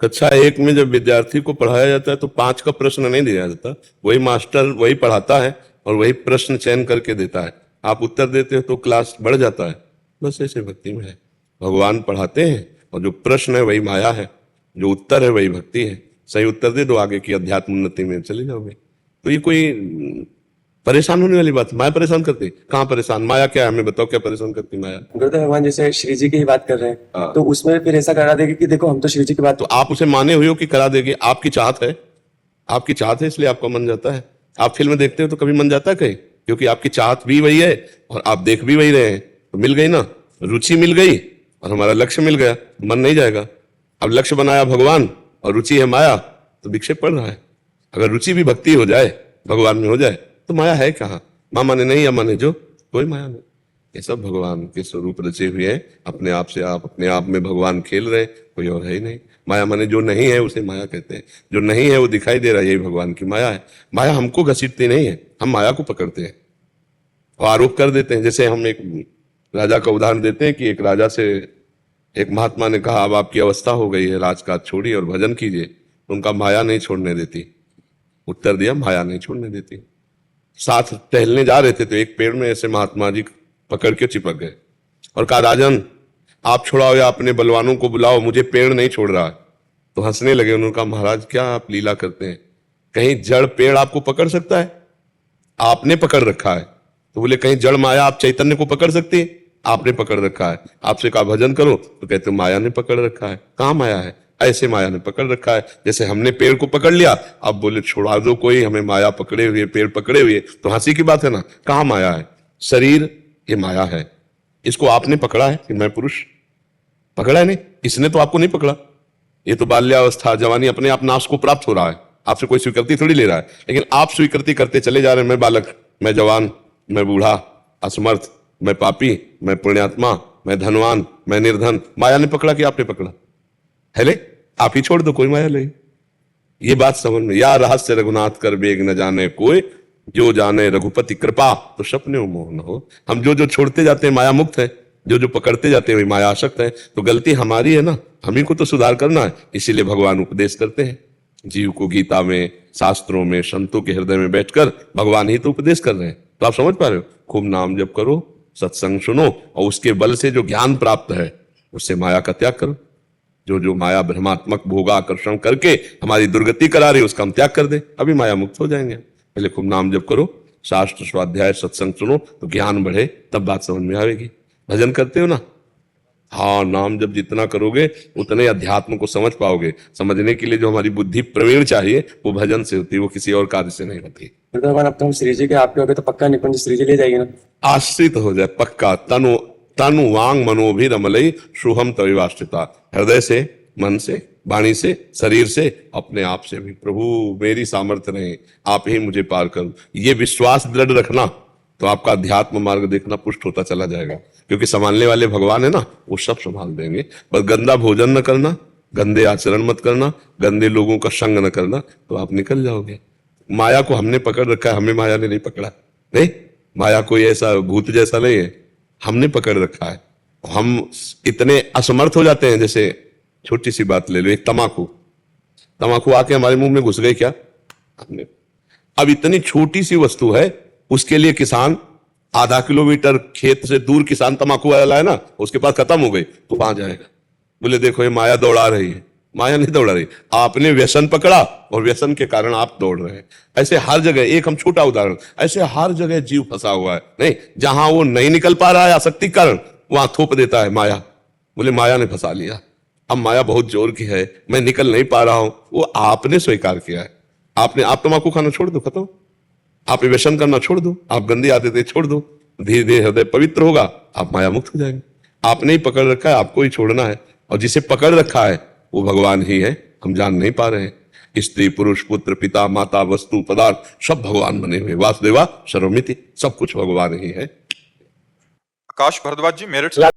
कक्षा 1 में जब विद्यार्थी को पढ़ाया जाता है तो 5 का प्रश्न नहीं दिया जाता, वही मास्टर वही पढ़ाता है और वही प्रश्न चयन करके देता है, आप उत्तर देते हो तो क्लास बढ़ जाता है। बस ऐसे भक्ति में है, भगवान पढ़ाते हैं और जो प्रश्न है वही माया है, जो उत्तर है वही भक्ति है। सही उत्तर दे दो, आगे की अध्यात्म उन्नति में चले जाओगे। तो ये कोई परेशान होने वाली बात, माया परेशान करती? कहाँ परेशान? माया क्या है, हमें बताओ क्या परेशान करती माया? गुरुदेव भगवान जैसे श्री जी की ही बात कर रहे हैं, हाँ। तो उसमें फिर ऐसा करा देगी कि देखो हम तो श्री जी की बात। तो आप उसे माने हुए हो कि करा देगी? आपकी चाहत है, आपकी चाहत है इसलिए आपका मन जाता है। आप फिल्म देखते हो तो कभी मन जाता है कहीं? क्योंकि आपकी चाहत भी वही है और आप देख भी वही रहे हैं, तो मिल गई ना, रुचि मिल गई और हमारा लक्ष्य मिल गया, मन नहीं जाएगा। अब लक्ष्य बनाया भगवान और रुचि है माया, तो विक्षेप पड़ रहा है। अगर रुचि भी भक्ति हो जाए, भगवान में हो जाए, तो माया है कहाँ? माँ माने नहीं या माने जो, कोई माया नहीं। ये सब भगवान के स्वरूप रचे हुए हैं, अपने आप से आप अपने आप में भगवान खेल रहे, कोई और है ही नहीं। माया माने जो नहीं है उसे माया कहते हैं, जो नहीं है वो दिखाई दे रहा है, यही भगवान की माया है। माया हमको घसीटती नहीं है, हम माया को पकड़ते हैं और आरोप कर देते हैं। जैसे हम एक राजा का उदाहरण देते हैं कि एक राजा से एक महात्मा ने कहा अब आपकी अवस्था हो गई है, राजकाज छोड़िए और भजन कीजिए। उनका माया नहीं छोड़ने देती। उत्तर दिया, माया नहीं छोड़ने देती। साथ टहलने जा रहे थे तो एक पेड़ में ऐसे महात्मा जी पकड़ के चिपक गए और कहा राजन आप छुड़ाओ या अपने बलवानों को बुलाओ, मुझे पेड़ नहीं छोड़ रहा है। तो हंसने लगे। उन्होंने कहा महाराज क्या आप लीला करते हैं, कहीं जड़ पेड़ आपको पकड़ सकता है? आपने पकड़ रखा है। तो बोले कहीं जड़ माया आप चैतन्य को पकड़ सकती है? आपने पकड़ रखा है। आपसे कहा भजन करो तो कहते माया ने पकड़ रखा है। कहाँ माया है? ऐसे माया ने पकड़ रखा है जैसे हमने पेड़ को पकड़ लिया, अब बोले छोड़ा दो कोई, हमें माया पकड़े हुए, पेड़ पकड़े हुए, तो हंसी की बात है ना। कहाँ माया है? शरीर ये माया है, इसको आपने पकड़ा है कि मैं पुरुष? पकड़ा है नहीं, इसने तो आपको नहीं पकड़ा। ये तो बाल्यावस्था जवानी अपने आप नाश को प्राप्त हो रहा है, आपसे कोई स्वीकृति थोड़ी ले रहा है। लेकिन आप स्वीकृति करते चले जा रहे हैं, मैं बालक, मैं जवान, मैं बूढ़ा, असमर्थ, मैं पापी, मैं पुण्यात्मा, मैं धनवान, मैं निर्धन। माया ने पकड़ा कि आपने पकड़ा है? ले आप ही छोड़ दो, कोई माया ले। ये बात समझ में। या रहस्य रघुनाथ कर बेग न जाने कोई, जो जाने रघुपति कृपा तो सपने मोह न हो। हम जो जो छोड़ते जाते हैं माया मुक्त है, जो जो पकड़ते जाते हैं वही माया आसक्त है। तो गलती हमारी है ना, हम ही को तो सुधार करना है। इसीलिए भगवान उपदेश करते हैं जीव को, गीता में, शास्त्रों में, संतों के हृदय में बैठकर भगवान ही तो उपदेश कर रहे हैं। तो आप समझ पा रहे हो? खूब नाम जप करो, सत्संग सुनो और उसके बल से जो ज्ञान प्राप्त है उससे माया का त्याग करो। जो जो माया भ्रमात्मक भोगाकर्षण करके हमारी दुर्गति करा रही है उसका हम त्याग कर दे, अभी माया मुक्त हो जाएंगे। पहले खूब नाम जप करो, शास्त्र स्वाध्याय सत्संग सुनो तो ज्ञान बढ़े, तब बात समझ में आएगी। भजन करते हो ना? हाँ, नाम जब जितना करोगे उतने अध्यात्म को समझ पाओगे। समझने के लिए जो हमारी बुद्धि प्रवीण चाहिए वो भजन से होती है, वो किसी और कार्य से नहीं होती। भगवान अब तो हम श्री जी के आपके हो गए, तो पक्का निकुंज श्री जी ले जाएगी ना? आश्रित हो जाए पक्का। तनु वांग मनोभी रमलई शुभम तविवाश्रिता। हृदय से, मन से, वाणी से, शरीर से, अपने आप से भी, प्रभु मेरी सामर्थ्य नहीं, आप ही मुझे पार करो। ये विश्वास दृढ़ रखना तो आपका अध्यात्म मार्ग देखना पुष्ट होता चला जाएगा। क्योंकि संभालने वाले भगवान है ना, वो सब संभाल देंगे। बस गंदा भोजन न करना, गंदे आचरण मत करना, गंदे लोगों का संग न करना, तो आप निकल जाओगे। माया को हमने पकड़ रखा है, हमें माया ने नहीं पकड़ा। नहीं, माया कोई ऐसा भूत जैसा नहीं है, हमने पकड़ रखा है। हम इतने असमर्थ हो जाते हैं। जैसे छोटी सी बात ले लो, एक तमाकू आके हमारे मुंह में घुस गई क्या? हमने, अब इतनी छोटी सी वस्तु है, उसके लिए किसान आधा किलोमीटर खेत से दूर किसान तमाकू वाला है ना, उसके पास खत्म हो गई तो वहां जाएगा, बोले देखो ये माया दौड़ा रही है। माया नहीं दौड़ा रही, आपने व्यसन पकड़ा और व्यसन के कारण आप दौड़ रहे हैं। ऐसे हर जगह, एक हम छोटा उदाहरण, ऐसे हर जगह जीव फंसा हुआ है। नहीं, जहां वो नहीं निकल पा रहा है आसक्ति कारण, वहां थोप देता है माया, बोले माया ने फंसा लिया। अब माया बहुत जोर की है, मैं निकल नहीं पा रहा हूं, वो आपने स्वीकार किया है। आप तम्बाकू खाना छोड़ दो, खत्म। आप व्यसन करना छोड़ दो, आप गंदी आदतें छोड़ दो, धीरे धीरे हृदय पवित्र होगा, आप माया मुक्त हो जाएंगे। आपने ही पकड़ रखा है, आपको ही छोड़ना है। और जिसे पकड़ रखा है वो भगवान ही है, हम जान नहीं पा रहे हैं। स्त्री पुरुष पुत्र पिता माता वस्तु पदार्थ सब भगवान बने हुए, वासुदेवा सर्वमिति, सब कुछ भगवान ही है। आकाश भारद्वाज जी, मेरठ से।